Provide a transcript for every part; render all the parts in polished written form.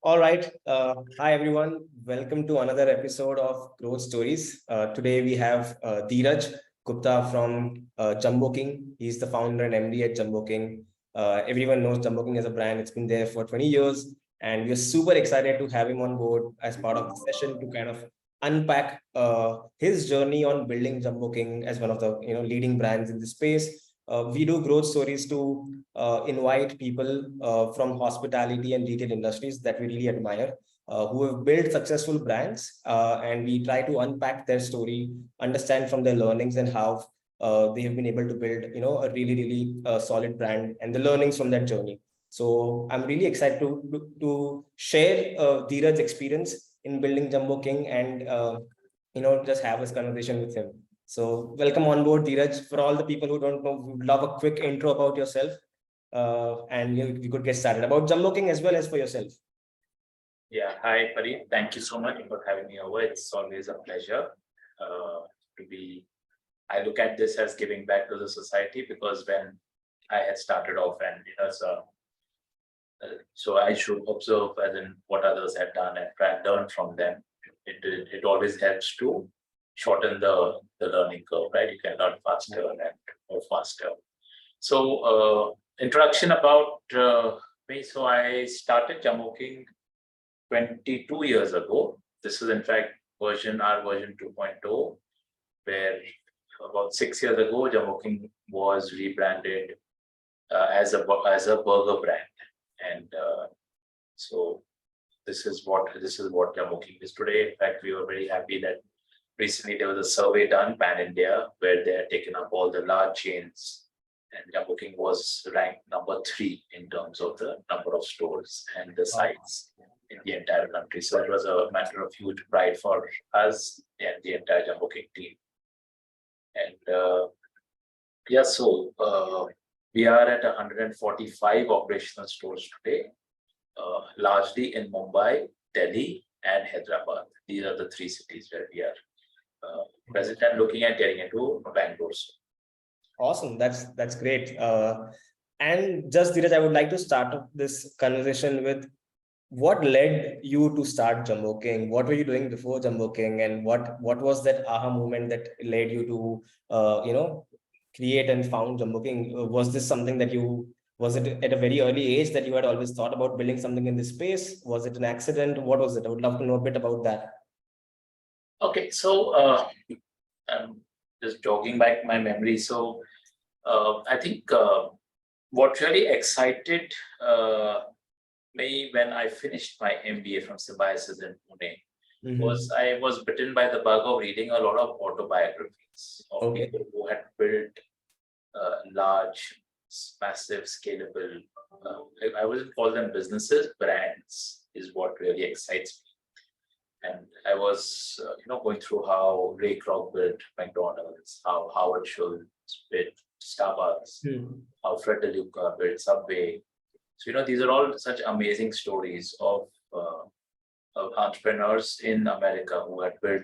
All right. Hi, everyone. Welcome to another episode of Growth Stories. Today, we have Dheeraj Gupta from Jumboking. He's the founder and MD at Jumboking. Everyone knows Jumboking as a brand. It's been there for 20 years. And we're super excited to have him on board as part of the session to kind of unpack his journey on building Jumboking as one of the leading brands in the space. We do growth stories to invite people from hospitality and retail industries that we really admire, who have built successful brands, and we try to unpack their story, understand from their learnings and how they have been able to build, a really solid brand and the learnings from that journey. So I'm really excited to share Dheeraj's experience in building Jumboking and just have this conversation with him. So welcome on board, Dheeraj. For all the people who don't know, would love a quick intro about yourself, and you could get started about Jumboking as well as for yourself. Yeah, hi, Pari. Thank you so much for having me over. It's always a pleasure to be. I look at this as giving back to the society because when I had started off and so I should observe as in what others have done and try and learn from them. It always helps to shorten the learning curve, right? You can learn faster and more faster. So introduction about me. So I started Jumboking 22 years ago. This is in fact our version 2.0, where about 6 years ago, Jumboking was rebranded as a burger brand, and so this is what Jumboking is today. In fact, we were very happy that recently there was a survey done pan-India where they had taken up all the large chains, and Jumboking was ranked number 3 in terms of the number of stores and the sites in the entire country. So it was a matter of huge pride for us and the entire Jumboking team. And we are at 145 operational stores today, largely in Mumbai, Delhi, and Hyderabad. These are the 3 cities where we are present and looking at getting into Bangalore. Awesome. That's great. And just Dheeraj, I would like to start this conversation with what led you to start Jumboking? What were you doing before Jumboking, and what was that aha moment that led you to create and found Jumboking? Was this something that was it at a very early age that you had always thought about building something in this space? Was it an accident? What was it? I would love to know a bit about that. Okay, so I'm just jogging back my memory. So I think what really excited me when I finished my MBA from Symbiosis in Pune was I was bitten by the bug of reading a lot of autobiographies of people who had built large, massive, scalable, I wouldn't call them businesses, brands is what really excites me. And I was, going through how Ray Kroc built McDonald's, how Howard Schultz built Starbucks, how Fred DeLuca built Subway. So, these are all such amazing stories of entrepreneurs in America who had built,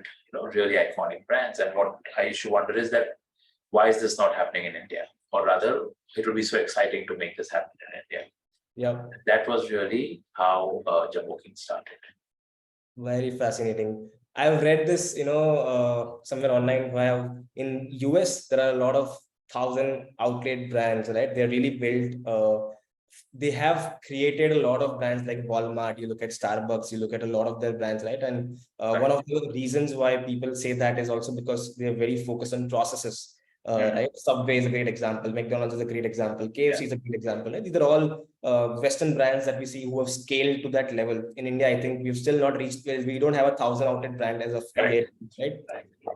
really iconic brands. And what I used to wonder is that why is this not happening in India? Or rather, it would be so exciting to make this happen in India. Yeah, that was really how Jumboking started. Very fascinating. I've read this, somewhere online. Where in US there are a lot of 1,000 outlet brands, right? They're really built. They have created a lot of brands like Walmart. You look at Starbucks, you look at a lot of their brands, right? And one of the reasons why people say that is also because they're very focused on processes. Right? Subway is a great example. McDonald's is a great example. KFC is a great example. Right? These are all Western brands that we see who have scaled to that level. In India, I think we've still not reached place. We don't have 1,000 outlet brand as of yet, right?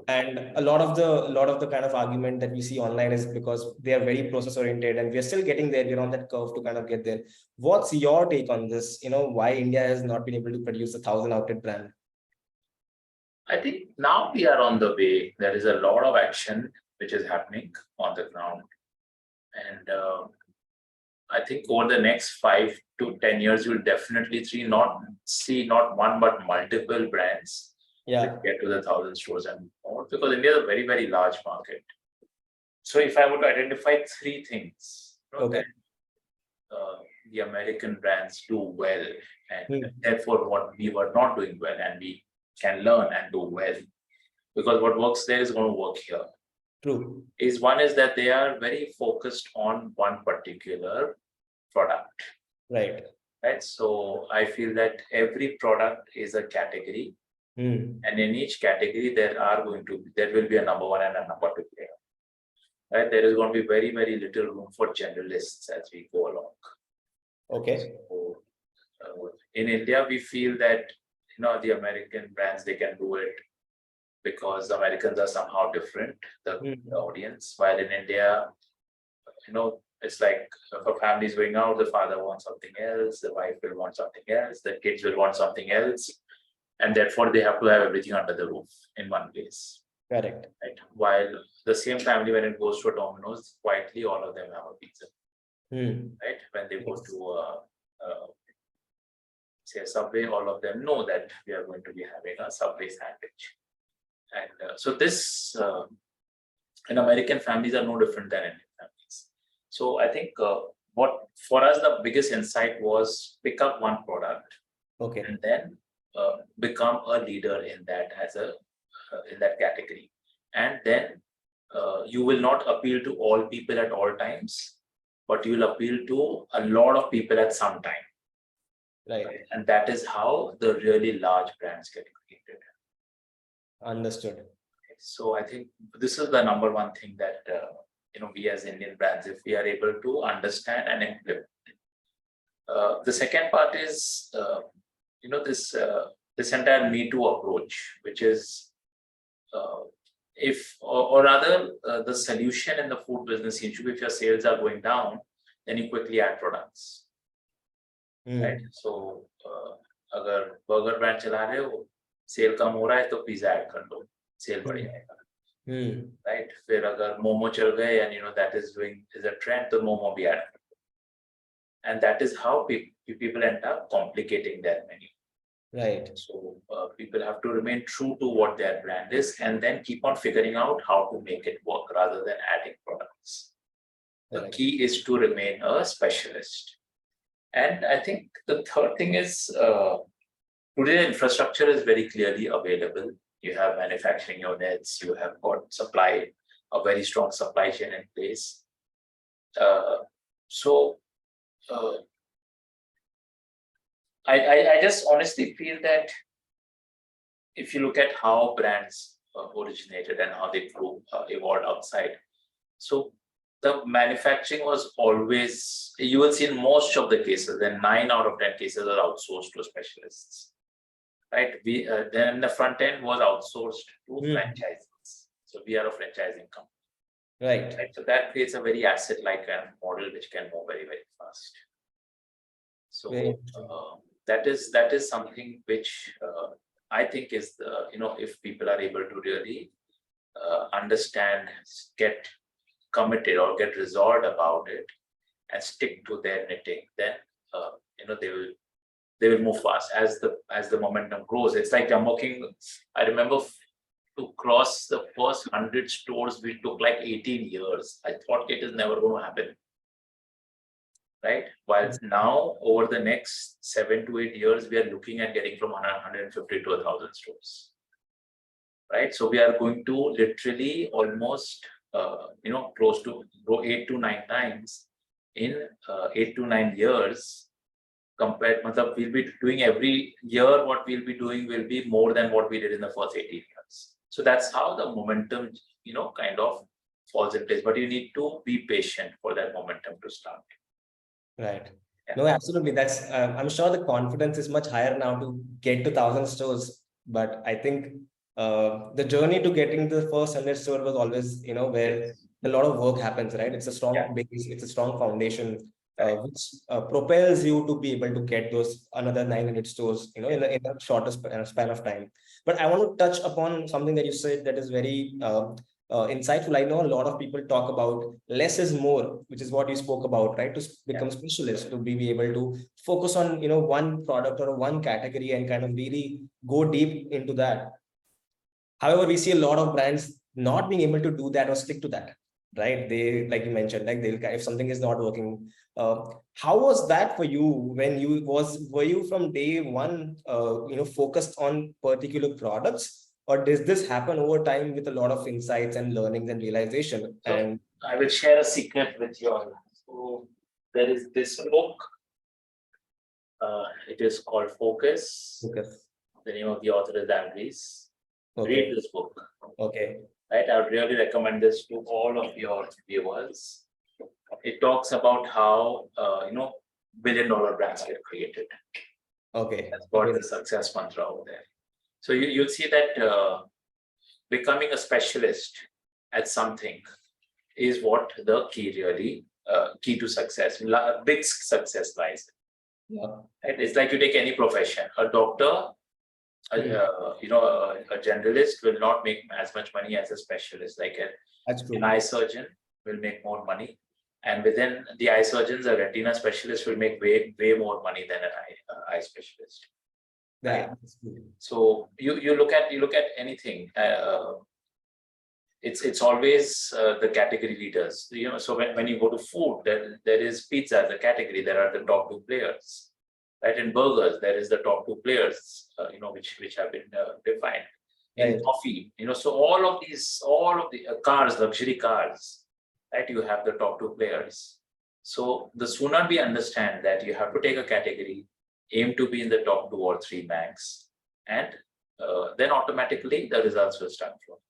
And a lot of the kind of argument that we see online is because they are very process oriented, and we are still getting there. We're on that curve to kind of get there. What's your take on this? Why India has not been able to produce 1,000 outlet brand? I think now we are on the way. There is a lot of action which is happening on the ground. And I think over the next 5 to 10 years, you'll definitely see not one, but multiple brands get to the 1,000 stores and more, because India is a very, very large market. So if I were to identify 3 things, the American brands do well, and therefore what we were not doing well, and we can learn and do well, because what works there is going to work here. True. Is one is that they are very focused on one particular product. Right. Right. So I feel that every product is a category, and in each category there will be a number one and a number two player. Right. There is going to be very, very little room for generalists as we go along. Okay. So, in India, we feel that the American brands, they can do it because Americans are somehow different, the audience. While in India, it's like if a family is going out, the father wants something else, the wife will want something else, the kids will want something else, and therefore they have to have everything under the roof in one place. Correct. Right. While the same family, when it goes to a Domino's, quietly all of them have a pizza. Right. When they go to say a Subway, all of them know that we are going to be having a Subway sandwich. And so this in American families are no different than Indian families. So I think what for us the biggest insight was pick up one product, and then become a leader in that in that category, and then you will not appeal to all people at all times, but you will appeal to a lot of people at some time. Right. And that is how the really large brands get created. Understood. So I think this is the number one thing that we as Indian brands, if we are able to understand and implement. The second part is this entire Me Too approach, which is or rather the solution in the food business seems to be if your sales are going down, then you quickly add products. Right. So अगर burger brand चला रहे हो, cell कम हो रहा है तो pizza add कर दो, सेल बढ़ जाएगा. Right. फिर अगर मोमो चल गए and that is a trend, तो मोमो भी ऐड कर दो. And that is how people end up complicating their menu. Right. So people have to remain true to what their brand is, and then keep on figuring out how to make it work rather than adding products. The key is to remain a specialist. And I think the third thing is today the infrastructure is very clearly available. You have manufacturing units, you have got a very strong supply chain in place. So I just honestly feel that if you look at how brands originated and how they evolved outside, so the manufacturing was always, you will see in most of the cases, then 9 out of 10 cases are outsourced to specialists. Right? Then the front end was outsourced to franchises. So we are a franchising company. Right. So that creates a very asset-like model which can move very, very fast. So that is something which I think is if people are able to really understand, get committed or get resolved about it and stick to their knitting, then they will move fast as the momentum grows. It's like Jumboking. I remember to cross the first 100 stores, we took like 18 years. I thought it is never going to happen. Right? While now, over the next 7 to 8 years, we are looking at getting from 150 to 1,000 stores. Right? So we are going to literally almost close to grow 8 to 9 times in 8 to 9 years. Compared, we'll be doing every year what we'll be doing will be more than what we did in the first 18 years. So that's how the momentum, kind of falls in place. But you need to be patient for that momentum to start. Right. Yeah. No, absolutely. That's I'm sure the confidence is much higher now to get to 1,000 stores. But I think the journey to getting the first 100 store was always, where a lot of work happens, right? It's a strong base, it's a strong foundation, which propels you to be able to get those another 900 stores, in a shorter span of time. But I want to touch upon something that you said that is very insightful. I know a lot of people talk about less is more, which is what you spoke about, right? To become specialist, to be able to focus on, one product or one category and kind of really go deep into that. However, we see a lot of brands not being able to do that or stick to that. right? They, like you mentioned, like they'll, if something is not working. How was that for you when were you from day one, focused on particular products, or does this happen over time with a lot of insights and learnings and realization? So And I will share a secret with you all. So there is this book. It is called Focus. focus. The name of the author is Andres. Okay. Read this book. Okay. Right, I would really recommend this to all of your viewers. It talks about how billion-dollar brands get created. Okay. That's what the success mantra over there. So you'll see that becoming a specialist at something is what the key to success, big success lies. Yeah. Right? It's like you take any profession, a doctor, a generalist will not make as much money as a specialist. Like That's true. an eye surgeon will make more money, and within the eye surgeons, a retina specialist will make way more money than an eye specialist. Right. That's true. So you look at anything. It's always the category leaders. So when you go to food, there is pizza as a category. There are the top two players. Right, in burgers, there is the top two players, which have been defined. In Right. coffee, so all of the cars, luxury cars, right, you have the top two players. So the sooner we understand that you have to take a category, aim to be in the top 2 or 3 max, and then automatically the results will start flowing.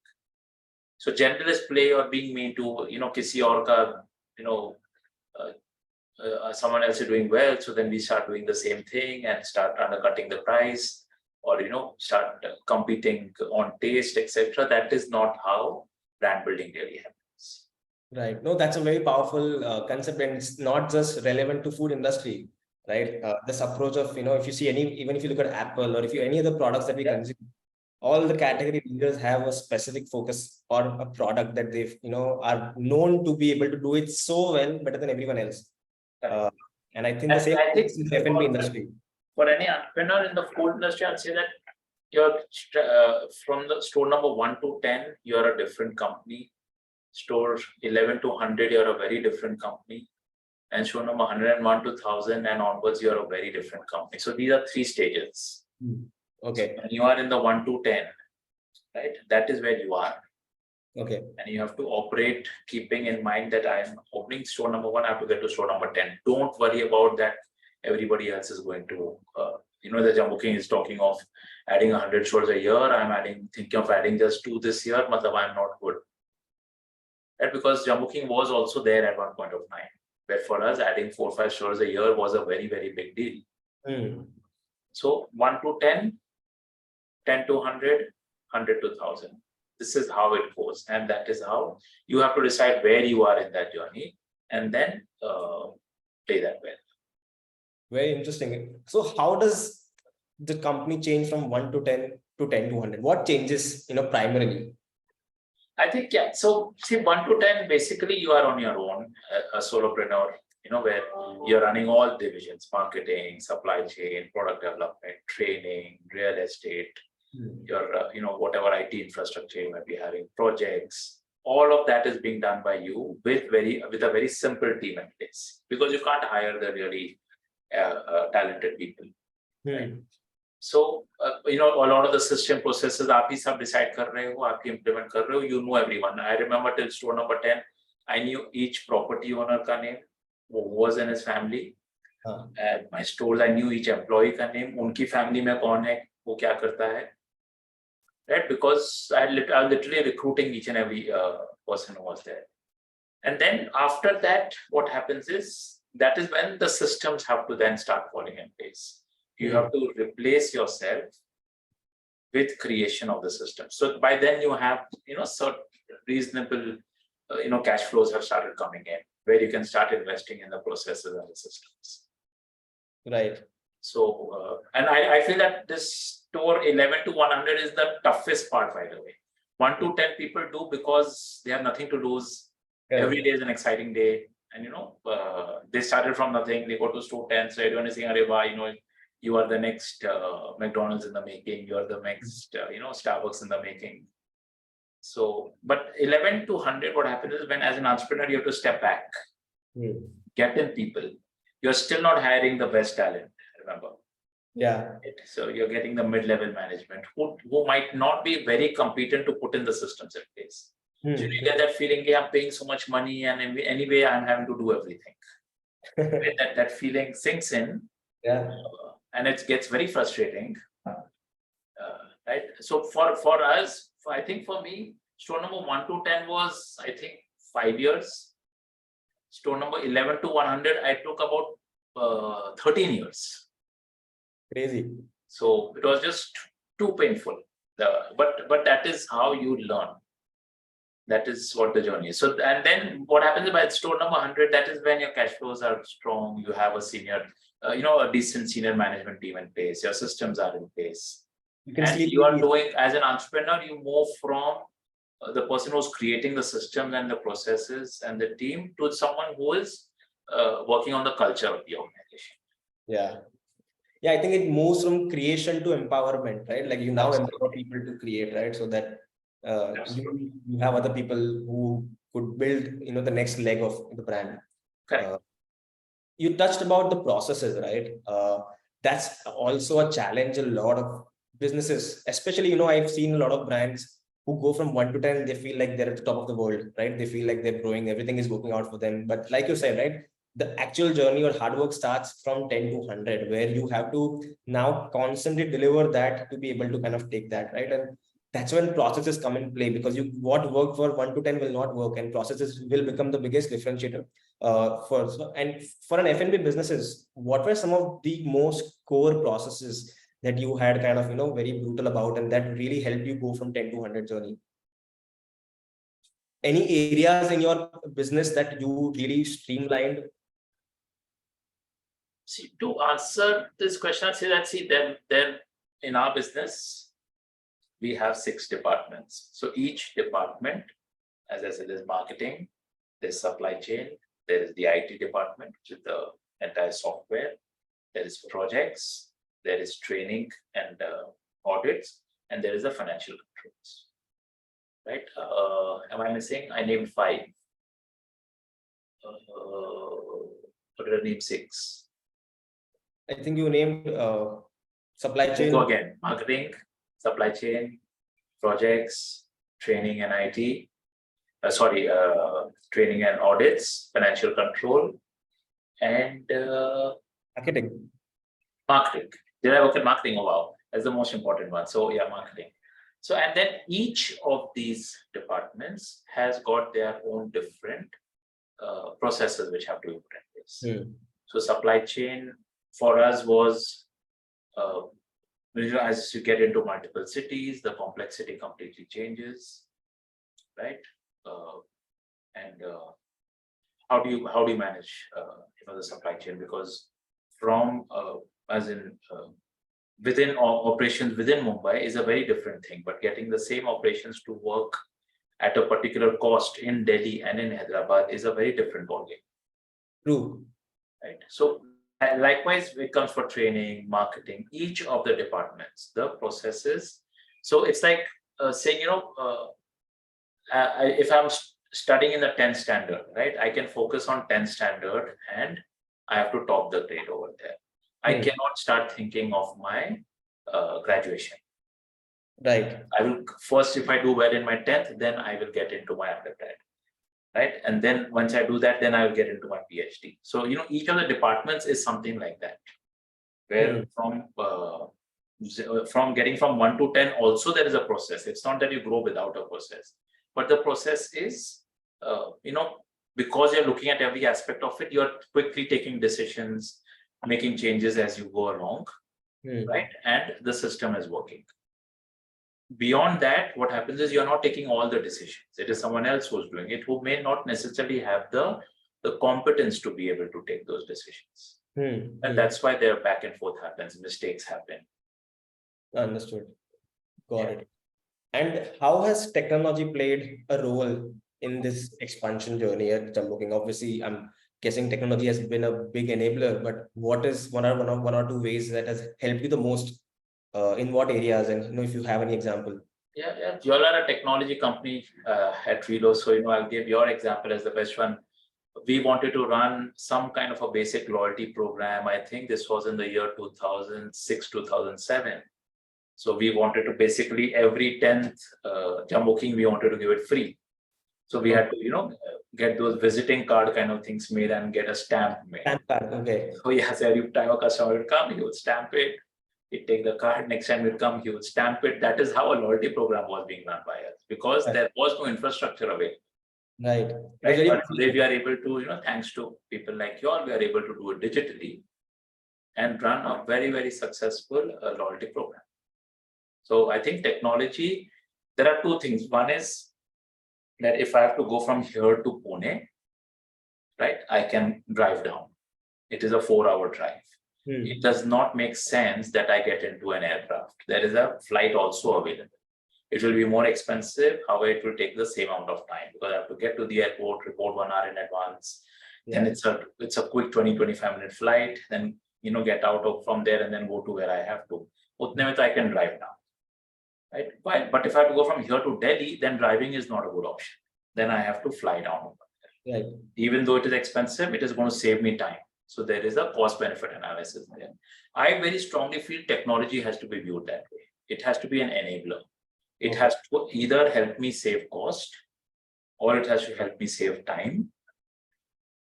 So generalist play or being mean to, kisi aur ka, someone else is doing well, so then we start doing the same thing and start undercutting the price, or start competing on taste, etc. That is not how brand building really happens. Right. No, that's a very powerful concept, and it's not just relevant to food industry, right? This approach of, if you see even if you look at Apple or if you any other products that we consume, all the category leaders have a specific focus or a product that they've, are known to be able to do it so well, better than everyone else. And I think the same is in the F&B industry. For any entrepreneur in the food industry, I'd say that you're from the store number 1 to 10, you're a different company. Store 11 to 100, you're a very different company. And store number 101 to 1000 and onwards, you're a very different company. So these are 3 stages. Okay. So when you are in the 1 to 10, right, that is where you are. Okay. And you have to operate keeping in mind that I'm opening store number 1, I have to get to store number 10. Don't worry about that. Everybody else is going to, the Jumboking is talking of adding 100 stores a year. I'm thinking of adding just 2 this year. Matlab, I'm not good. Right? Because Jumboking was also there at one point of time. But for us, adding 4 or 5 stores a year was a very, very big deal. So 1 to 10, 10 to 100, 100 to 1000. This is how it goes. And that is how you have to decide where you are in that journey and then play that well. Very interesting. So how does the company change from 1 to 10 to 10 to 100? What changes, primarily? I think, yeah. So see, 1 to 10, basically you are on your own, a solopreneur, where you're running all divisions, marketing, supply chain, product development, training, real estate, your, whatever IT infrastructure you might be having, projects, all of that is being done by you with a very simple team in place, because you can't hire the really talented people. Right? So, a lot of the system processes, aap hi sab decide kar rahe ho, aap hi implement kar rahe ho, you know everyone. I remember till store number 10, I knew each property owner ka name, who was in his family. At my stores, I knew each employee ka name, unki family mein kaun hai, wo kya karta hai. Right? Because I was literally recruiting each and every person who was there. And then after that, what happens is, that is when the systems have to then start falling in place. You have to replace yourself with creation of the system. So by then you have, certain reasonable, cash flows have started coming in, where you can start investing in the processes and the systems. Right. So, and I feel that this store 11 to 100 is the toughest part, by the way. 1 to 10 people do because they have nothing to lose. Every day is an exciting day. And, they started from nothing. They go to store 10. So everyone is saying, Areba, you are the next McDonald's in the making. You are the next, Starbucks in the making. So, but 11 to 100, what happens is when as an entrepreneur, you have to step back, get in people. You're still not hiring the best talent, remember. Yeah. So you're getting the mid-level management who might not be very competent to put in the systems in place. So you get that feeling, yeah, I'm paying so much money and anyway, I'm having to do everything. that feeling sinks in. Yeah. And it gets very frustrating. Right. So for us, I think for me, store number 1 to 10 was, I think, 5 years. Store number 11 to 100, I took about 13 years. Crazy. So it was just too painful. But that is how you learn. That is what the journey is. So, and then what happens by store number 100, that is when your cash flows are strong. You have a senior, a decent senior management team in place. Your systems are in place. And you are doing, as an entrepreneur, you move from the person who's creating the systems and the processes and the team to someone who is working on the culture of the organization. Yeah. Yeah, I think it moves from creation to empowerment, right? Like you now empower people to create, right? So that you have other people who could build, the next leg of the brand. Correct. You touched about the processes, right? That's also a challenge. A lot of businesses, especially, I've seen a lot of brands who go from 1 to 10, they feel like they're at the top of the world, right? They feel like they're growing, everything is working out for them. But like you said, right, the actual journey or hard work starts from 10 to 100, where you have to now constantly deliver that to be able to kind of take that, right? And that's when processes come in play, because what worked for 1 to 10 will not work, and processes will become the biggest differentiator. And for an F&B businesses, what were some of the most core processes that you had kind of, very brutal about, and that really helped you go from 10 to 100 journey? Any areas in your business that you really streamlined? See, to answer this question, I'd say that then in our business, we have 6 departments. So each department, as I said, is marketing, there's supply chain, there is the IT department with the entire software, there is projects, there is training and audits, and there is the financial controls. Right? Am I missing? I named 5. What did I name 6? I think you named supply chain. Go again: marketing, supply chain, projects, training and IT. Training and audits, financial control, and Marketing. Marketing. Did I work at marketing? Oh wow, that's the most important one. So yeah, marketing. So and then each of these departments has got their own different processes which have to be put in place. So supply chain for us was, as you get into multiple cities, the complexity completely changes, right? And how do you manage the supply chain? Because from within operations within Mumbai is a very different thing, but getting the same operations to work at a particular cost in Delhi and in Hyderabad is a very different ballgame. True. Right. So likewise, it comes for training, marketing, each of the departments, the processes. So it's like saying, if I'm studying in the 10th standard, right, I can focus on 10th standard and I have to top the grade over there. I cannot start thinking of my graduation. Right. I will first, if I do well in my 10th, then I will get into my undergrad. Right. And then once I do that, then I will get into my PhD. So, each of the departments is something like that, where from getting from 1 to 10, also there is a process. It's not that you grow without a process, but the process is, because you're looking at every aspect of it, you're quickly taking decisions, making changes as you go along, right? And the system is working. Beyond that, what happens is you're not taking all the decisions. It is someone else who's doing it, who may not necessarily have the competence to be able to take those decisions. And that's why their back and forth happens, mistakes happen. Understood. Got it. And how has technology played a role in this expansion journey at Jumboking? Obviously, I'm guessing technology has been a big enabler, but what is one or two ways that has helped you the most? In what areas, and if you have any example? Yeah. You all are a technology company at Relo. So, I'll give your example as the best one. We wanted to run some kind of a basic loyalty program. I think this was in the year 2006, 2007. So we wanted to basically every 10th Jumboking, we wanted to give it free. So we had to, get those visiting card kind of things made and get a stamp made. Stamp card, okay. So yes, every time a customer would come, he would stamp it. He'd take the card. Next time he'd come, he would stamp it. That is how a loyalty program was being run by us because there was no infrastructure available. Right. Right. But today we are able to, thanks to people like you all, we are able to do it digitally and run a very, very successful loyalty program. So I think technology, there are two things. One is that if I have to go from here to Pune, right, I can drive down. It is a 4-hour drive. It does not make sense that I get into an aircraft. There is a flight also available. It will be more expensive. However, it will take the same amount of time because I have to get to the airport, report 1 hour in advance. Yeah. Then it's a quick 20-25 minute flight. Then get out of from there and then go to where I have to. Utne mein to I can drive now. Right? But if I have to go from here to Delhi, then driving is not a good option. Then I have to fly down. Right. Even though it is expensive, it is going to save me time. So there is a cost benefit analysis there. I very strongly feel technology has to be viewed that way. It has to be an enabler. It has to either help me save cost or it has to help me save time.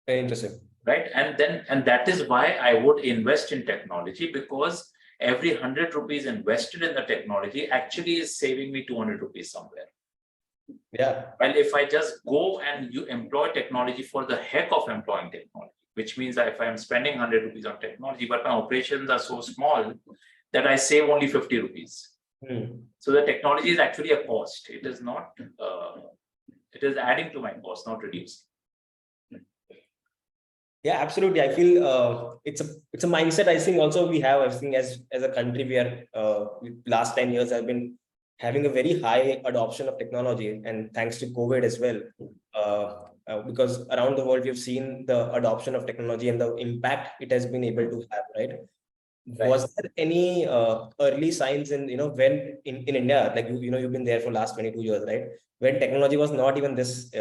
Very interesting. Right. And that is why I would invest in technology, because every 100 rupees invested in the technology actually is saving me 200 rupees somewhere. Yeah. Well, if I just go and you employ technology for the heck of employing technology, which means that if I'm spending 100 rupees on technology, but my operations are so small that I save only 50 rupees. So the technology is actually a cost. It is not, it is adding to my cost, not reducing. Yeah, absolutely. I feel it's a mindset. I think also we have. I think as a country, we are last 10 years have been having a very high adoption of technology, and thanks to COVID as well. Because around the world, we've seen the adoption of technology and the impact it has been able to have. Right. Was there any early signs in when in India, like you've been there for last 22 years, right? When technology was not even this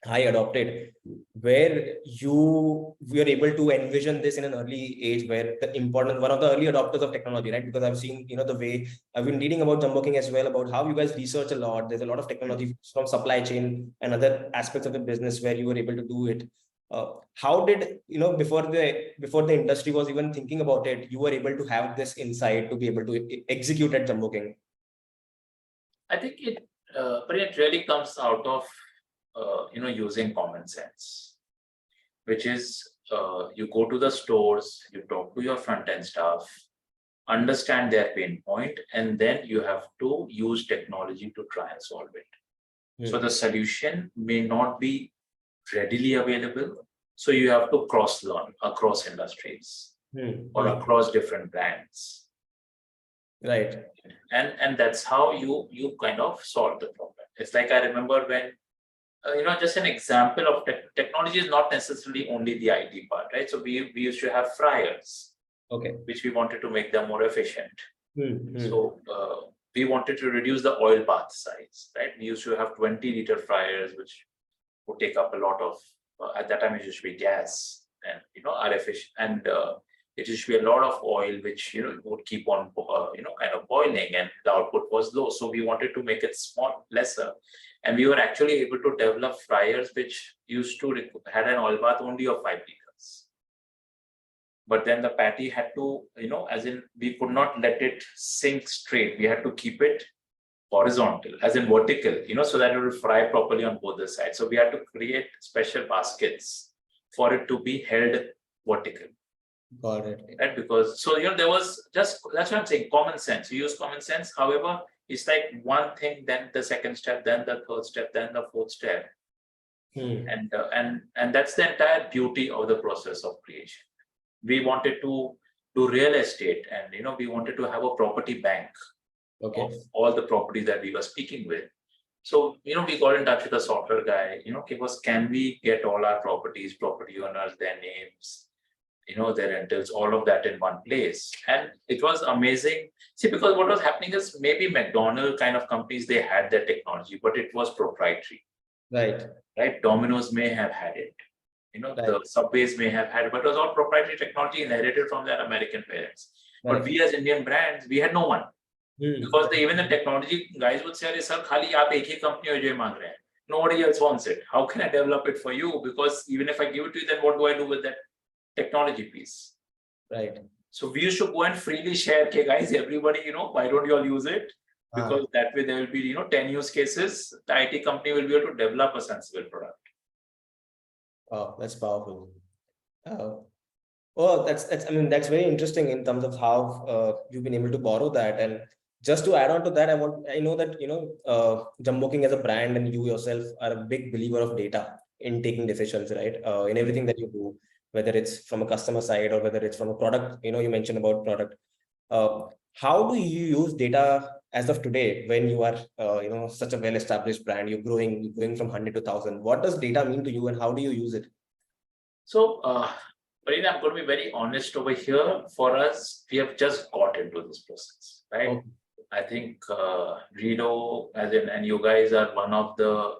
high adopted, where you were able to envision this in an early age, where one of the early adopters of technology, right? Because I've seen the way I've been reading about Jumboking as well, about how you guys research a lot. There's a lot of technology from supply chain and other aspects of the business where you were able to do it. How did before the industry was even thinking about it, you were able to have this insight to be able to execute at Jumboking? I think it really comes out of using common sense, which is you go to the stores, you talk to your front end staff, understand their pain point, and then you have to use technology to try and solve it. So the solution may not be readily available. So you have to cross-learn across industries or across different brands. Right. And that's how you kind of solve the problem. It's like I remember when, just an example of technology is not necessarily only the IT part, right? So we used to have fryers, which we wanted to make them more efficient. So we wanted to reduce the oil bath size, right? We used to have 20-liter fryers, which would take up a lot of, at that time it used to be gas and, are efficient. And it used to be a lot of oil, which, would keep on, kind of boiling, and the output was low. So we wanted to make it lesser. And we were actually able to develop fryers which used to had an oil bath only of 5 liters. But then the patty had to, as in we could not let it sink straight. We had to keep it horizontal, as in vertical, so that it will fry properly on both the sides. So we had to create special baskets for it to be held vertical. Got it. Right? Because, so, there was that's what I'm saying, common sense. You use common sense. However, it's like one thing, then the second step, then the third step, then the fourth step. And that's the entire beauty of the process of creation. We wanted to do real estate, and, we wanted to have a property bank of all the properties that we were speaking with. So, we got in touch with a software guy, can we get all our property owners, their names, their rentals, all of that in one place. And it was amazing. See, because what was happening is maybe McDonald's kind of companies, they had their technology, but it was proprietary, Right. right? Domino's may have had it, Right. the subways may have had it, but it was all proprietary technology inherited from their American parents. But Right. we as Indian brands, we had no one. Because even the technology guys would say, sir, khali aap ek hi company ho jo ye mang rahe hain. Nobody else wants it. How can I develop it for you? Because even if I give it to you, then what do I do with that technology piece? Right. So we used to go and freely share, okay, guys, everybody, why don't you all use it? Because that way there will be, 10 use cases. The IT company will be able to develop a sensible product. Oh, that's powerful. Oh, I mean, that's very interesting in terms of how you've been able to borrow that. And just to add on to that, I know that, Jumboking as a brand and you yourself are a big believer of data in taking decisions, right? In everything that you do, whether it's from a customer side or whether it's from a product, you mentioned about product. How do you use data as of today when you are, such a well-established brand, you're going from 100 to 1,000? What does data mean to you and how do you use it? So, Marina, I'm going to be very honest over here. For us, we have just got into this process, right? Okay. I think Rido, and you guys are one of the.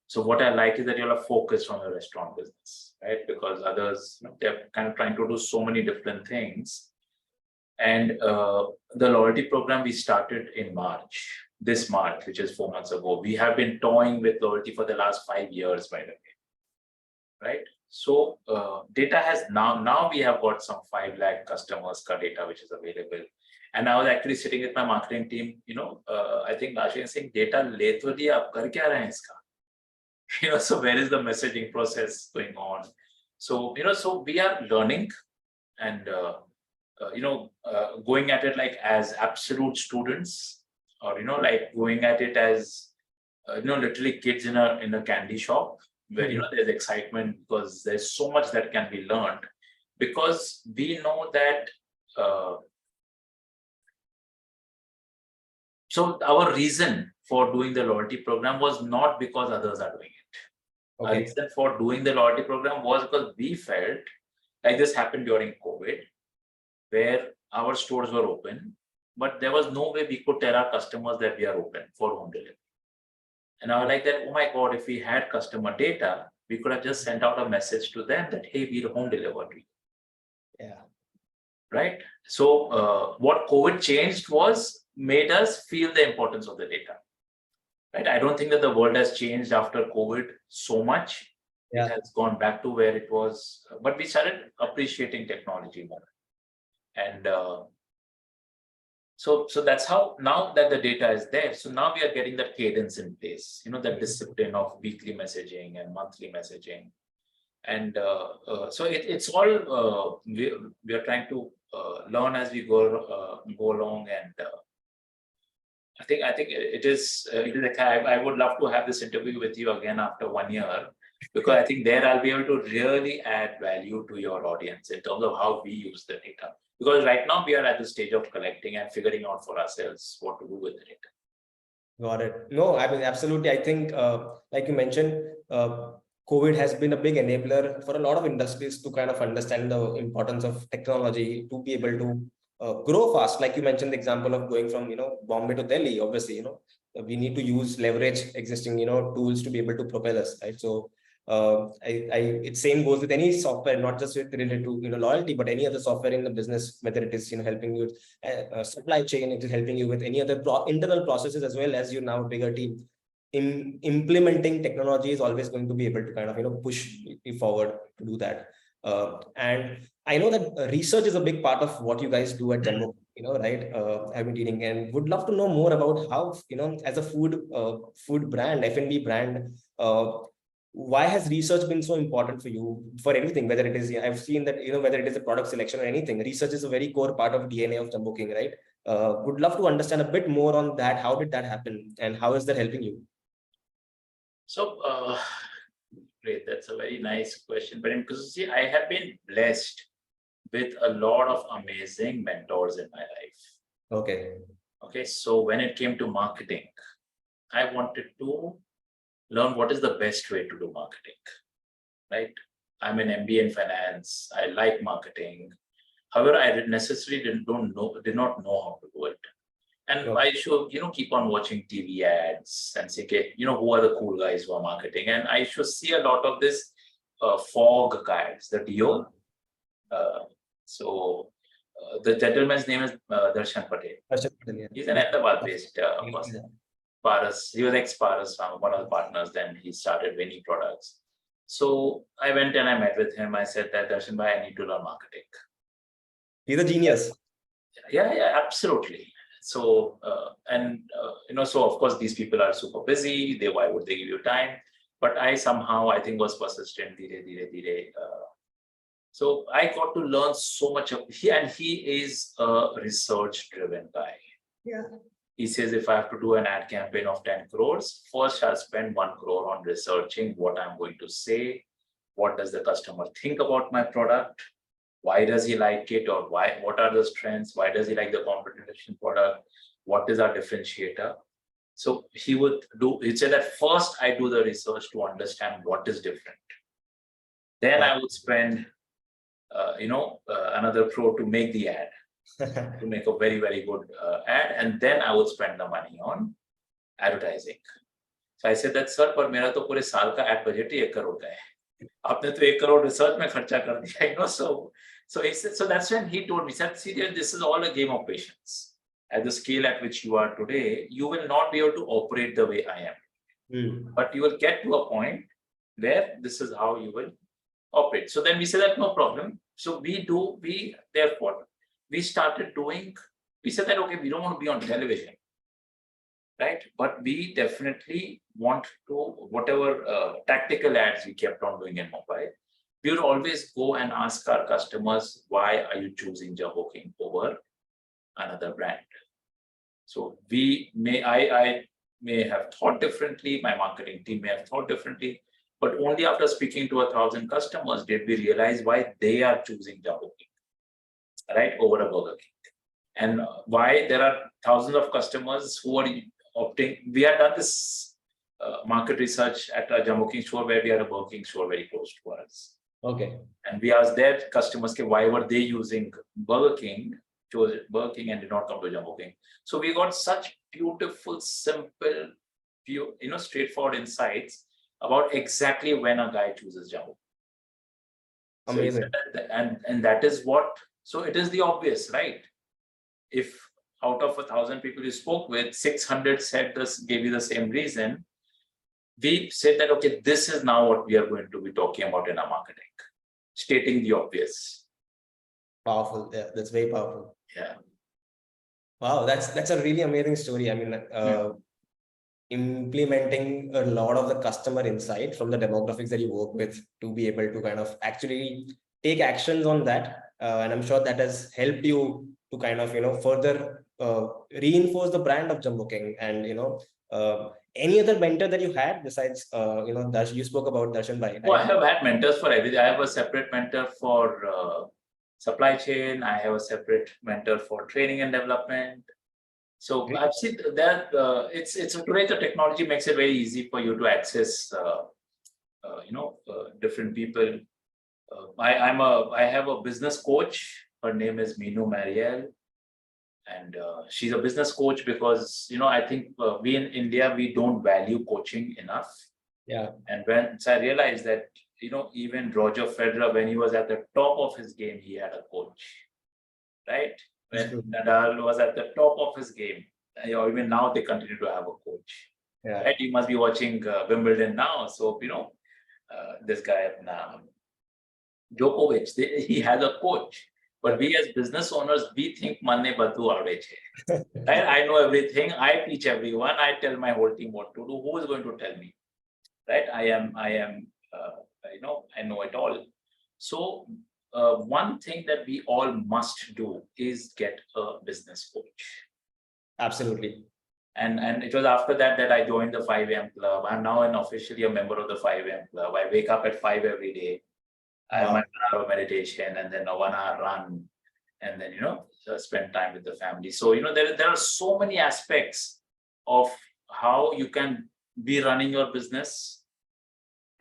So what I like is that you're focused on the restaurant business, right? Because others, they're kind of trying to do so many different things. And the loyalty program we started in this March, which is 4 months ago. We have been toying with loyalty for the last 5 years, by the way. Right? So data has now we have got some 5 lakh customers ka data which is available. And I was actually sitting with my marketing team, I think Ashish is saying data le to diya, ab kar kya rahe hain iska? So where is the messaging process going on? So, so we are learning and, going at it like as absolute students or, like going at it as, literally kids in a candy shop where there's excitement because there's so much that can be learned because we know that so our reason for doing the loyalty program was not because others are doing it. Our reason for doing the loyalty program was because we felt like this happened during COVID where our stores were open but there was no way we could tell our customers that we are open for home delivery. And I was like that, oh my God, if we had customer data, we could have just sent out a message to them that, hey, we're home delivery. Yeah. Right. So what COVID changed was made us feel the importance of the data. Right. I don't think that the world has changed after COVID so much. Yeah. It has gone back to where it was, but we started appreciating technology more. And so that's how now that the data is there. So now we are getting that cadence in place, the discipline of weekly messaging and monthly messaging. And so it's all we are trying to learn as we go along. And I think it is I would love to have this interview with you again after 1 year because I think there I'll be able to really add value to your audience in terms of how we use the data. Because right now we are at the stage of collecting and figuring out for ourselves what to do with the data. Got it. No, I mean, absolutely. I think, like you mentioned, COVID has been a big enabler for a lot of industries to kind of understand the importance of technology to be able to grow fast. Like you mentioned, the example of going from, Bombay to Delhi, obviously, we need to leverage existing, tools to be able to propel us, right? So it same goes with any software, not just related to loyalty, but any other software in the business, whether it is helping you with supply chain, it is helping you with any other internal processes as well as you now bigger team. In implementing technology is always going to be able to kind of push you forward to do that. And I know that research is a big part of what you guys do at Jumbo, right? I've been reading and would love to know more about how, as a food brand, F&B brand, why has research been so important for you for anything, whether it is, I've seen that, whether it is a product selection or anything, research is a very core part of DNA of Jumboking, right? Would love to understand a bit more on that. How did that happen and how is that helping you? So, great. That's a very nice question. But because see, I have been blessed with a lot of amazing mentors in my life. Okay. So when it came to marketing, I wanted to learn what is the best way to do marketing, right? I'm an MBA in finance. I like marketing. However, I necessarily did not know how to do it. And Okay. I should, keep on watching TV ads and say, okay, who are the cool guys who are marketing? And I should see a lot of this fog guys, the Dio. The gentleman's name is Darshan Patel. He's an Ahmedabad-based person. Paras, he was ex-Paras, one of the partners. Then he started Winnie Products. So I went and I met with him. I said that Darshan bhai, I need to learn marketing. He's a genius. Yeah, absolutely. So so of course these people are super busy. Why would they give you time? But I somehow I think was persistent. So I got to learn so much of he is a research-driven guy. Yeah. He says if I have to do an ad campaign of 10 crores, first I'll spend 1 crore on researching what I'm going to say. What does the customer think about my product? Why does he like it, or what are the strengths? Why does he like the competition product? What is our differentiator? So he'd say that first I do the research to understand what is different. Then I would spend, another crore to make the ad, to make a very, very good ad. And then I would spend the money on advertising. So I said that, sir, पर मेरा तो पूरे साल का ad budget ही 1 crore का है. आपने तो 1 crore research में खर्चा कर दिया, So he said, so that's when he told me, said, see, this is all a game of patience. At the scale at which you are today, you will not be able to operate the way I am. But you will get to a point where this is how you will operate. So then we said that no problem. So we started doing, we said that, okay, we don't want to be on television, right? But we definitely want to, whatever tactical ads we kept on doing in mobile, we would always go and ask our customers, why are you choosing Jumboking over another brand? So I may have thought differently, my marketing team may have thought differently, but only after speaking to 1,000 customers did we realize why they are choosing Jumboking, right, over a Burger King. And why there are thousands of customers who are opting. We had done this market research at a Jumboking store where we had a Burger King store very close to us. Okay. And we asked their customers, why were they using Burger King, chose Burger King and did not come to Jumboking. So we got such beautiful, simple, straightforward insights about exactly when a guy chooses Jumboking. Amazing. So and that is what, so it is the obvious, right? If out of 1,000 people you spoke with, 600 said this, gave you the same reason, we said that, okay, this is now what we are going to be talking about in our marketing, stating the obvious. Powerful. Yeah, that's very powerful. Yeah. Wow, that's a really amazing story. I mean, implementing a lot of the customer insight from the demographics that you work with to be able to kind of actually take actions on that. And I'm sure that has helped you to kind of, further reinforce the brand of Jumboking. And, any other mentor that you had besides, you spoke about Darshan Bhai. Well, I have had mentors for everything. I have a separate mentor for supply chain. I have a separate mentor for training and development. So great. I've seen that it's today the technology makes it very easy for you to access, different people. I have a business coach. Her name is Meenu Marielle. And she's a business coach because, I think we in India, we don't value coaching enough. Yeah. And so I realized that, even Roger Federer, when he was at the top of his game, he had a coach, right? When Nadal was at the top of his game, even now they continue to have a coach. Yeah. Right? You must be watching Wimbledon now. So, this guy, Djokovic, he has a coach. But we as business owners, we think manne badu aave che. Right? I know everything. I teach everyone. I tell my whole team what to do. Who is going to tell me? Right? I know it all. So one thing that we all must do is get a business coach. Absolutely. And it was after that I joined the 5 a.m. club. I'm now officially a member of the 5 a.m. club. I wake up at 5 every day. I have my 1 hour of meditation and then a 1 hour run, and then spend time with the family. So there are so many aspects of how you can be running your business,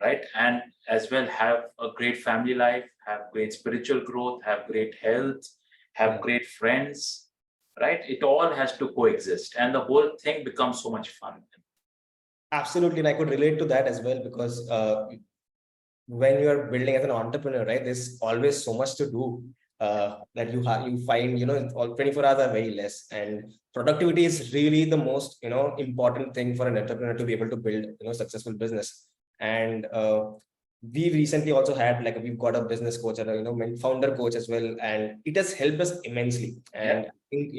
right? And as well have a great family life, have great spiritual growth, have great health, have great friends, right? It all has to coexist, and the whole thing becomes so much fun. Absolutely, and I could relate to that as well, because when you are building as an entrepreneur, right, there's always so much to do, that you find, all 24 hours are very less, and productivity is really the most, important thing for an entrepreneur to be able to build, successful business. And we recently also had, like, we've got a business coach and a, founder coach as well, and it has helped us immensely. And I think,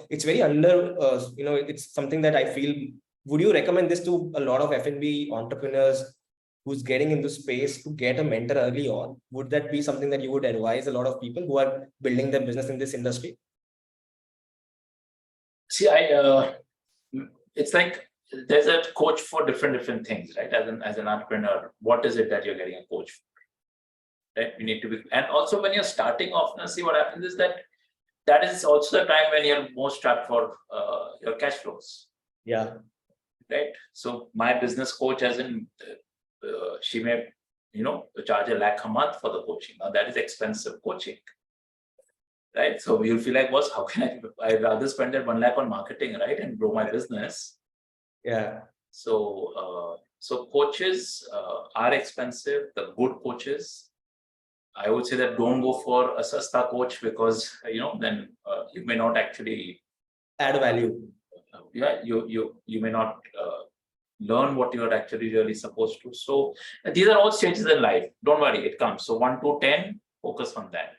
it's very it's something that I feel. Would you recommend this to a lot of F&B entrepreneurs who's getting into space to get a mentor early on? Would that be something that you would advise a lot of people who are building their business in this industry? See, it's like there's a coach for different things, right? As an entrepreneur, what is it that you're getting a coach for? Right? You need to be, and also when you're starting off, now see what happens is that is also the time when you're most strapped for your cash flows. Yeah. Right. So my business coach, as in, she may, charge $1 lakh a month for the coaching. Now that is expensive coaching. Right. So you'll feel like, how can I'd rather spend that 1 lakh on marketing, right, and grow my business. Yeah. So coaches are expensive. The good coaches, I would say that don't go for a sasta coach, because then you may not actually Add value. You may not learn what you're actually really supposed to. So these are all stages in life. Don't worry, it comes. So 1 to 10, focus on that.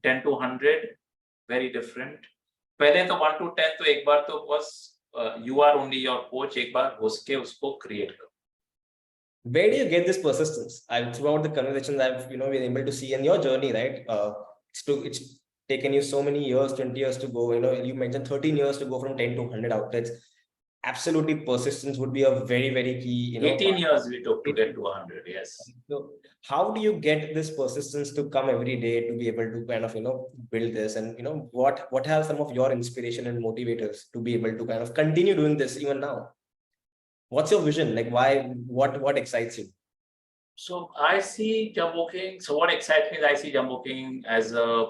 10 to 100, very different. पहले तो 1 to 10 तो एक बार तो बस you are only your coach, एक बार घुस के उसको create करो. Where do you get this persistence? Throughout the conversations I've been able to see in your journey, right? It's taken you so many years, 20 years to go. You mentioned 13 years to go from 10 to 100 outlets. Absolutely, persistence would be a very, very key. 18 years we took to get to 100. Yes. So how do you get this persistence to come every day to be able to kind of build this? And what are some of your inspiration and motivators to be able to kind of continue doing this even now? What's your vision? Like, why? What excites you? So I see Jumboking. So what excites me is I see Jumboking as a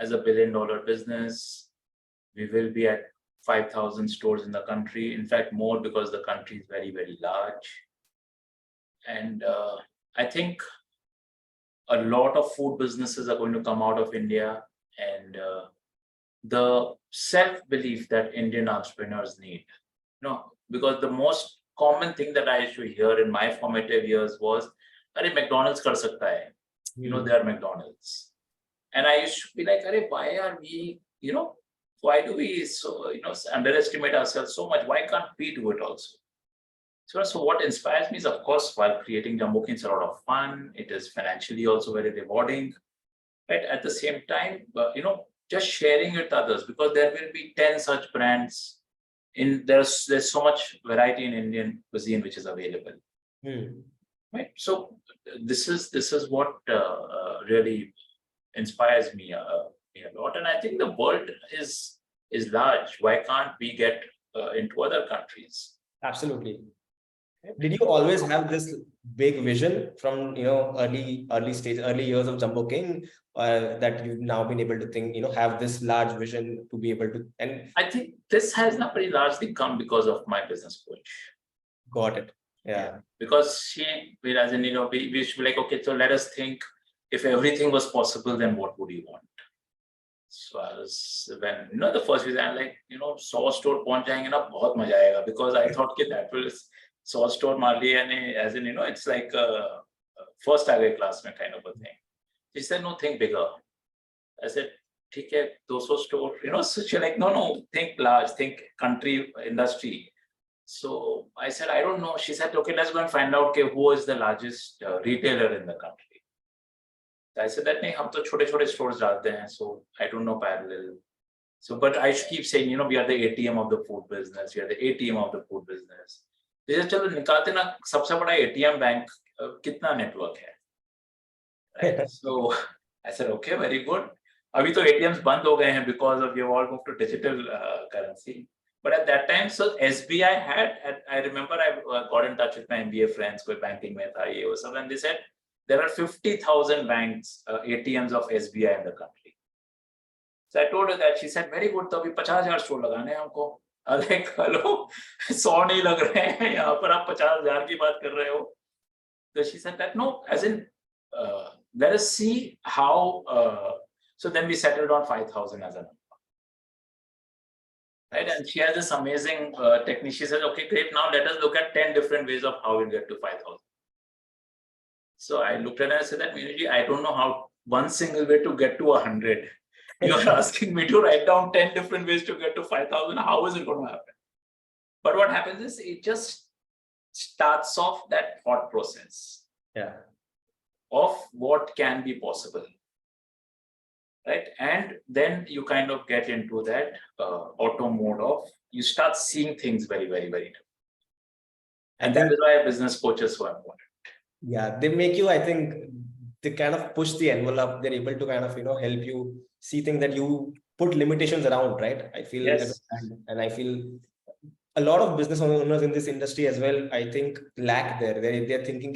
$1 billion business. We will be at 5,000 stores in the country. In fact, more, because the country is very, very large. And I think a lot of food businesses are going to come out of India, and the self-belief that Indian entrepreneurs need. Because the most common thing that I used to hear in my formative years was, "Arey, McDonald's kar sakta hai." They are McDonald's. And I used to be like, "Arey, why are we, why do we underestimate ourselves so much? Why can't we do it also?" So what inspires me is, of course, while creating Jumboking, it's a lot of fun. It is financially also very rewarding. Right? At the same time, just sharing with others, because there will be 10 such brands. There's so much variety in Indian cuisine which is available. Right? So this is what really inspires me a lot. And I think the world is large. Why can't we get into other countries? Absolutely. Did you always have this big vision from early years of Jumboking, that you've now been able to think, have this large vision to be able to? And I think this has not very largely come because of my business coach. Got it. Yeah. Because she, as in, we used to be like, okay, so let us think, if everything was possible, then what would you want? So I was, when the first visit, I'm like, 100 store पहुंच जाएंगे ना, बहुत मजा आएगा, because I thought that will 100 store मार लिया, as in, it's like a first target class kind of a thing. She said, no, think bigger. I said, ठीक है, 200 store, so she's like, no, think large, think country, industry. So I said, I don't know. She said, okay, let's go and find out who is the largest retailer in the country. I said that, हम तो छोटे stores डालते हैं, so I don't know parallel. So, but I keep saying, we are the ATM of the food business. We are the ATM of the food business. They said, चलो निकालते ना, सबसे बड़ा ATM bank कितना network है? Right? So I said, okay, very good. अभी तो ATMs बंद हो गए हैं because of you all moved to digital currency. But at that time, so SBI had, I remember I got in touch with my MBA friends, koi banking mein tha, ye wo sab, and they said there are 50,000 banks, ATMs of SBI in the country. So I told her that. She said, very good, तो अभी 50,000 store लगाने हैं हमको. I was like, hello, 100 नहीं लग रहे हैं, यहाँ पर आप 50,000 की बात कर रहे हो. So she said that, no, as in, let us see how, so then we settled on 5,000 as a number. Right, and she has this amazing technique. She says, okay, great, now let us look at 10 different ways of how we'll get to 5,000. So I looked at her and said that, Meenuji, I don't know how one single way to get to 100. You're asking me to write down 10 different ways to get to 5,000. How is it going to happen? But what happens is it just starts off that thought process of what can be possible. Right, and then you kind of get into that auto mode of you start seeing things very, very, very different. And that is why business coaches so important. Yeah, they make you, I think, they kind of push the envelope. They're able to kind of, help you see things that you put limitations around, right? I feel, yes. And I feel a lot of business owners in this industry as well, I think, lack there. They're thinking,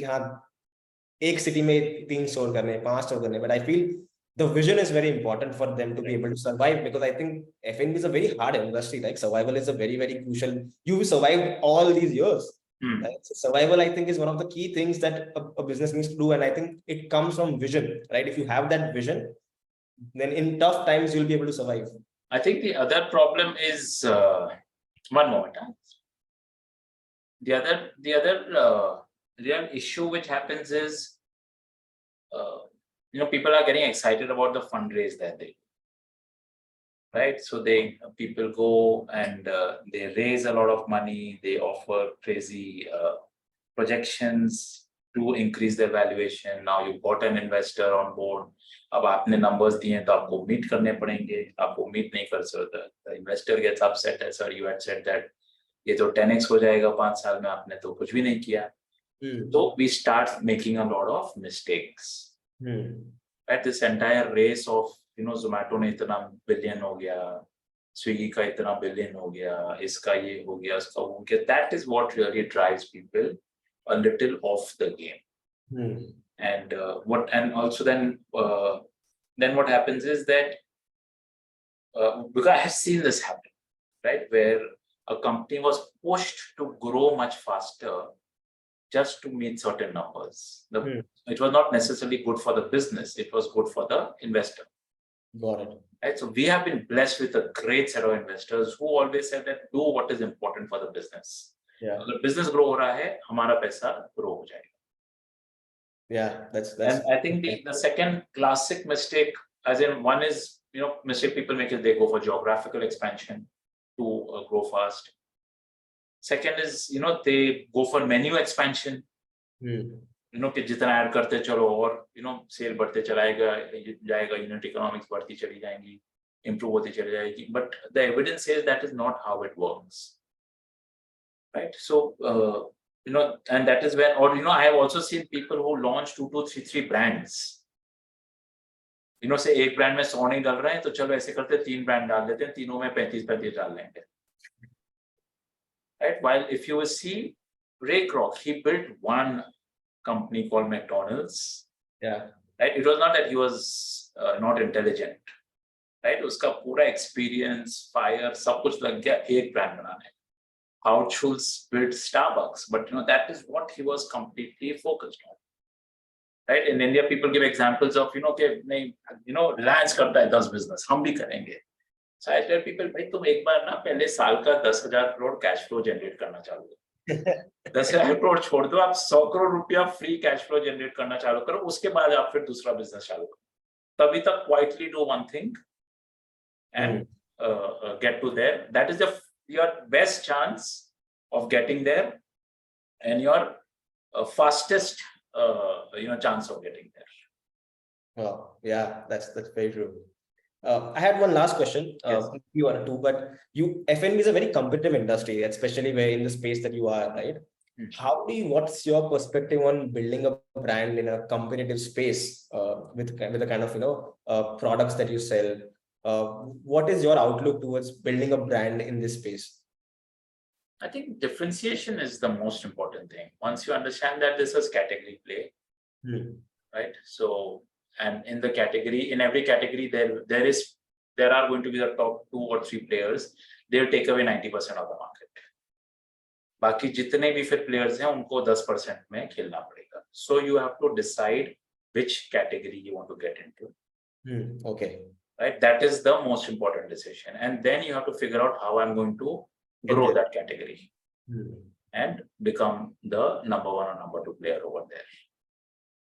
एक city में 3 store करने, 5 store करने, but I feel the vision is very important for them to be able to survive, because I think F&B is a very hard industry. Like survival is a very, very crucial. You survived all these years. Right? So survival, I think, is one of the key things that a business needs to do, and I think it comes from vision. Right? If you have that vision, then in tough times you'll be able to survive. I think the other problem is one moment. The other real issue which happens is people are getting excited about the fundraise that they do. Right, so people go and they raise a lot of money. They offer crazy projections to increase their valuation. Now you've got an investor on board. अब आपने numbers दिए तो आपको meet करने पड़ेंगे. आपको meet नहीं कर सकते. The investor gets upset. Sir, you had said that ये तो 10x हो जाएगा 5 साल में, आपने तो कुछ भी नहीं किया. So we start making a lot of mistakes. At this entire race of Zomato ने इतना billion हो गया, Swiggy का इतना billion हो गया, इसका ये हो गया, उसका वो हो गया. That is what really drives people a little off the game. And also then what happens is that because I have seen this happen, right, where a company was pushed to grow much faster just to meet certain numbers. It was not necessarily good for the business, it was good for the investor. Got it. Right, so we have been blessed with a great set of investors who always said that do what is important for the business. The business grow ho raha hai, hamara paisa grow ho jayega. Yeah, that's and I think the second classic mistake, as in one is mistake people make is they go for geographical expansion to grow fast. Second is they go for menu expansion. कि जितना add करते चलो और cell बढ़ते जाएगा, unit economics बढ़ती चली जाएंगी, इंप्रूव होती चली जाएगी. But the evidence says that is not how it works. Right, so and that is when, or I have also seen people who launch 2, 2, 3 brands. से एक ब्रांड में 100 नहीं डाल रहे हैं तो चलो ऐसे करते 3 ब्रांड डाल देते हैं, तीनों में 35 डाल लेंगे. Right, while if you will see Ray Kroc, he built one company called McDonald's. Yeah. Right. It was not that he was not intelligent. Right. Uska pura experience, fire, सब कुछ लग गया एक brand बनाने. Howard Schultz built Starbucks, but that is what he was completely focused on. Right. In India, people give examples of कि नहीं Reliance करता है 10 business, हम भी करेंगे. So I tell people, भाई तुम एक बार ना पहले साल का 10,000 करोड़ कैश फ्लो जनरेट करना चालू करो. 10,000 करोड़ छोड़ दो, आप 100 करोड़ रुपया फ्री कैश फ्लो जनरेट करना चालू करो, उसके बाद आप फिर दूसरा बिजनेस चालू करो. तभी तक quietly do one thing and get to there. That is your best chance of getting there and your fastest chance of getting there. Oh, yeah, that's very true. I had one last question. Yes. You are two, but F&B is a very competitive industry, especially where in the space that you are, right? What's your perspective on building a brand in a competitive space with the kind of products that you sell? What is your outlook towards building a brand in this space? I think differentiation is the most important thing. Once you understand that this is category play, right? So, and in the category, in every category, there are going to be the top 2 or 3 players. They'll take away 90% of the market. बाकी जितने भी फिर players हैं उनको 10% में खेलना पड़ेगा. So you have to decide which category you want to get into. Okay. Right, that is the most important decision, and then you have to figure out how I'm going to grow that category and become the number 1 or number 2 player over there.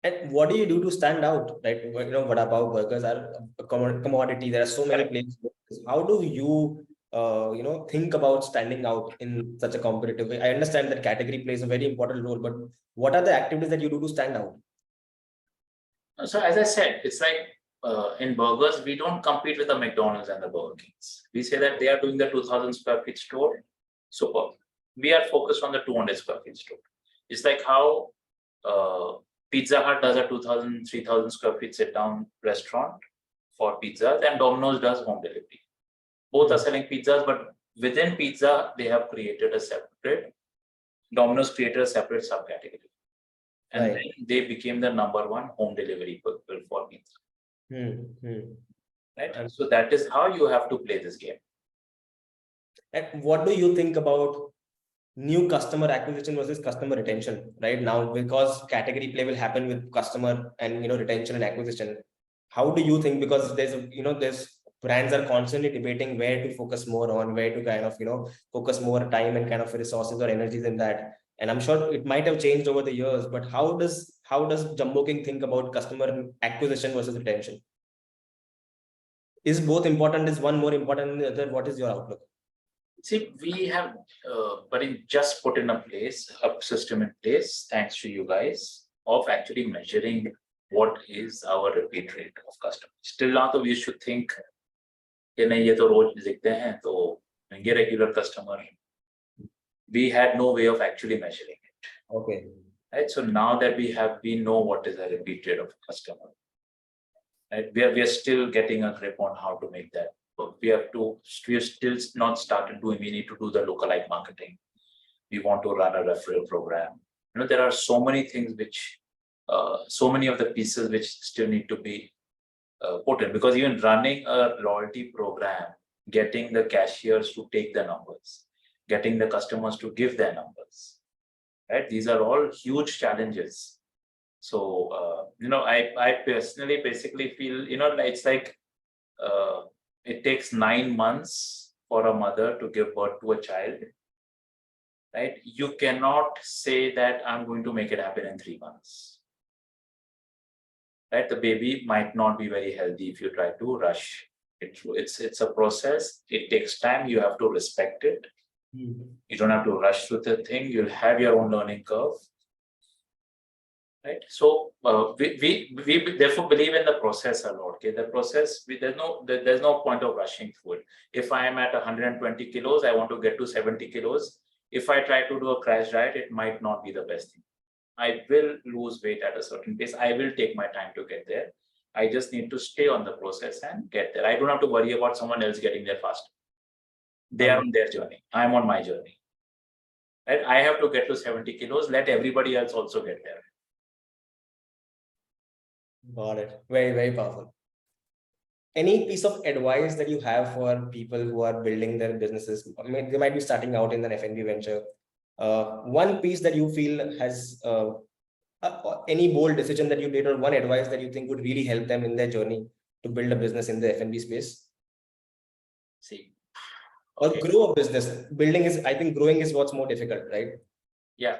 And what do you do to stand out? Right, you know, vada pav burgers are a commodity. There are so many places. How do you, you know, think about standing out in such a competitive way? I understand that category plays a very important role, but what are the activities that you do to stand out? So as I said, it's like in burgers, we don't compete with the McDonald's and the Burger Kings. We say that they are doing the 2,000 square feet store. Super. We are focused on the 200 square feet store. It's like how Pizza Hut does a 2,000, 3,000 square feet sit down restaurant for pizzas, and Domino's does home delivery. Both are selling pizzas, but within pizza, they have created a separate, Domino's created a separate subcategory. And then they became the number 1 home delivery people for pizza. Right? And so that is how you have to play this game. And what do you think about new customer acquisition versus customer retention right now? Because category play will happen with customer and, you know, retention and acquisition. How do you think? Because there's, you know, there's brands are constantly debating where to focus more on, where to kind of, you know, focus more time and kind of resources or energies in that. And I'm sure it might have changed over the years, but how does Jumboking think about customer acquisition versus retention? Is both important? Is one more important than the other? What is your outlook? See, we have, just put in a system in place, thanks to you guys, of actually measuring what is our repeat rate of customers. Still now, we should think, ये तो रोज दिखते हैं, तो ये regular customer. We had no way of actually measuring it. Okay. Right. So now that we know what is the repeat rate of a customer. Right. We are still getting a grip on how to make that. But we have still not started doing. We need to do the lookalike marketing. We want to run a referral program. You know, there are so many things which, so many of the pieces which still need to be put in, because even running a loyalty program, getting the cashiers to take the numbers, getting the customers to give their numbers, right? These are all huge challenges. So, you know, I personally basically feel, you know, it's like it takes 9 months for a mother to give birth to a child, right? You cannot say that I'm going to make it happen in 3 months. Right? The baby might not be very healthy if you try to rush it through. It's a process. It takes time. You have to respect it. You don't have to rush through the thing. You'll have your own learning curve. Right. So we therefore believe in the process a lot. Okay, the process. There's no point of rushing through it. If I am at 120 kilos, I want to get to 70 kilos. If I try to do a crash diet, it might not be the best thing. I will lose weight at a certain pace. I will take my time to get there. I just need to stay on the process and get there. I don't have to worry about someone else getting there fast. They are on their journey. I'm on my journey. Right? I have to get to 70 kilos. Let everybody else also get there. Got it. Very, very powerful. Any piece of advice that you have for people who are building their businesses? I mean, they might be starting out in an F&B venture. One piece that you feel has any bold decision that you did, or one advice that you think would really help them in their journey to build a business in the F&B space? See, or grow a business. Building is, I think growing is what's more difficult, right? Yeah.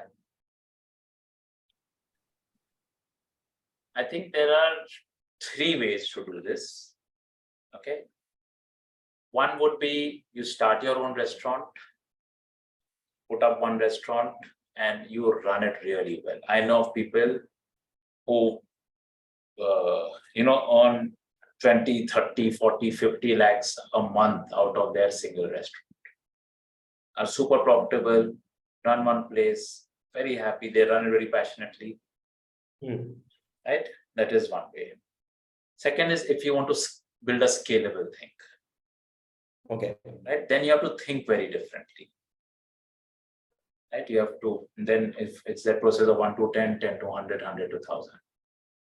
I think there are 3 ways to do this. Okay. One would be you start your own restaurant, put up one restaurant, and you run it really well. I know of people who, you know, earn 20, 30, 40, 50 lakhs a month out of their single restaurant. Are super profitable, run one place, very happy, they run it very passionately. Right? That is one way. Second is if you want to build a scalable thing. Okay. Right? Then you have to think very differently. right? You have to, then if it's that process of 1 to 10, 10 to 100, 100 to 1000.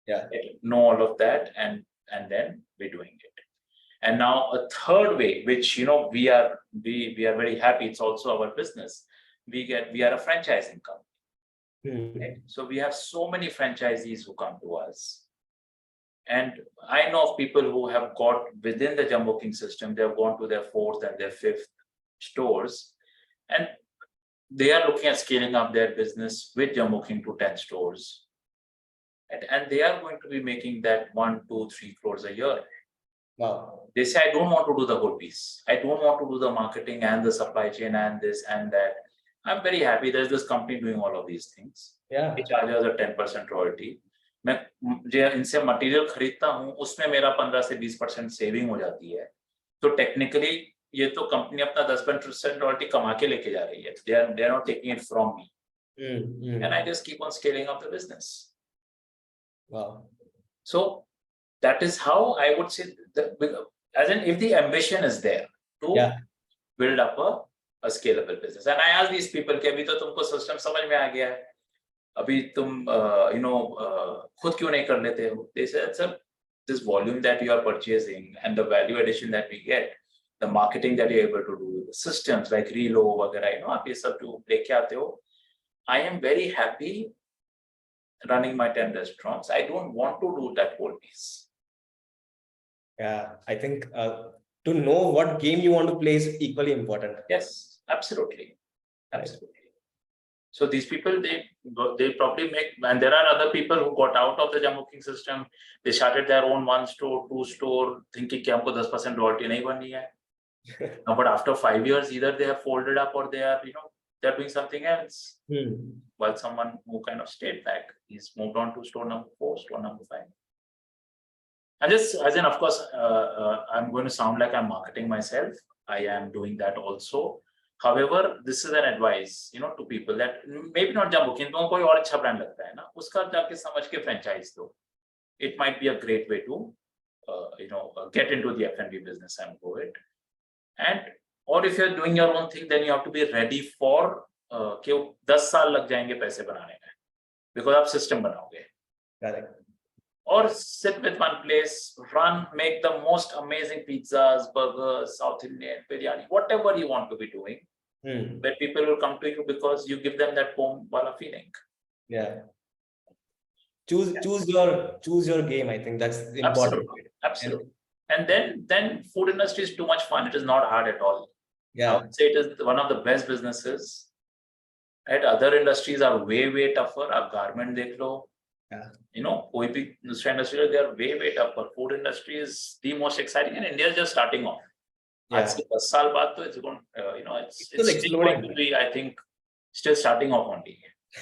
Yeah. Know all of that and then be doing it. And now a third way, which we are very happy, it's also our business. We are a franchising company. Right? So we have so many franchisees who come to us. And I know of people who have got within the Jumboking system, they have gone to their 4th and their 5th stores, and they are looking at scaling up their business with Jumboking to 10 stores. And they are going to be making that 1, 2, 3 crores a year. Wow. They say, I don't want to do the whole piece. I don't want to do the marketing and the supply chain and this and that. I'm very happy there's this company doing all of these things. Yeah. It charges a 10% royalty. मैं इनसे material खरीदता हूँ, उसमें मेरा 15 से 20% saving हो जाती है. तो टेक्निकली ये तो कंपनी अपना 10% रॉयल्टी कमा के लेके जा रही है. They are not taking it from me. And I just keep on scaling up the business. Wow. So that is how I would say that, as in if the ambition is there to build up a scalable business. And I ask these people कि अभी तो तुमको system समझ में आ गया है, अभी तुम खुद क्यों नहीं कर लेते हो? They said, sir, this volume that you are purchasing and the value addition that we get, the marketing that you're able to do, the systems like Relo वगैरह, आप ये सब जो लेके आते हो, I am very happy running my 10 restaurants. I don't want to do that whole piece. Yeah, I think to know what game you want to play is equally important. Yes, absolutely. Absolutely. So these people, they probably make, and there are other people who got out of the Jumboking system. They started their own 1 store, 2 store, thinking कि हमको 10% royalty नहीं बननी है. No, but after 5 years, either they have folded up or they are, they're doing something else. While someone who kind of stayed back, he's moved on to store number 4, store number 5. And just as in, of course, I'm going to sound like I'm marketing myself. I am doing that also. However, this is an advice, to people that maybe not Jumboking, तुमको कोई और अच्छा brand लगता है ना, उसका जाके समझ के franchise दो. It might be a great way to, get into the F&B business and grow it. And or if you're doing your own thing, then you have to be ready for कि 10 साल लग जाएंगे पैसे बनाने में, because आप system बनाओगे. Correct. Or sit with one place, run, make the most amazing pizzas, burgers, South Indian, biryani, whatever you want to be doing, where people will come to you because you give them that home wala feeling. Yeah. Choose your game. I think that's important. Absolutely. And then food industry is too much fun. It is not hard at all. Yeah. I would say it is one of the best businesses. Right? Other industries are way tougher. A garment dekh lo. कोई भी दूसरा industry, they are way tougher. Food industry is the most exciting, and India is just starting off. आज से 10 साल बाद तो it's going, it's still going to be, I think, still starting off only.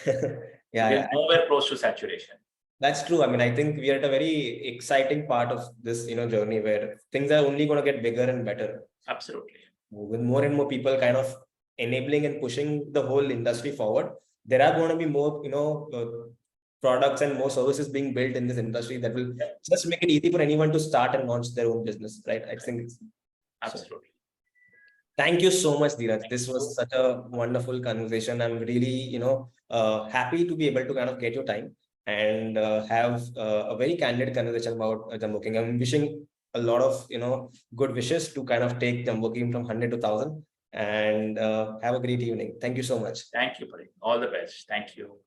We're nowhere close to saturation. That's true. I mean, I think we are at a very exciting part of this, journey where things are only going to get bigger and better. Absolutely. With more and more people kind of enabling and pushing the whole industry forward, there are going to be more, products and more services being built in this industry that will just make it easy for anyone to start and launch their own business, right? I think it's absolutely. Thank you so much, Dheeraj. This was such a wonderful conversation. I'm really, happy to be able to kind of get your time and have a very candid conversation about Jumboking. I'm wishing a lot of, good wishes to kind of take Jumboking from 100 to 1000, and have a great evening. Thank you so much. Thank you, buddy. All the best. Thank you.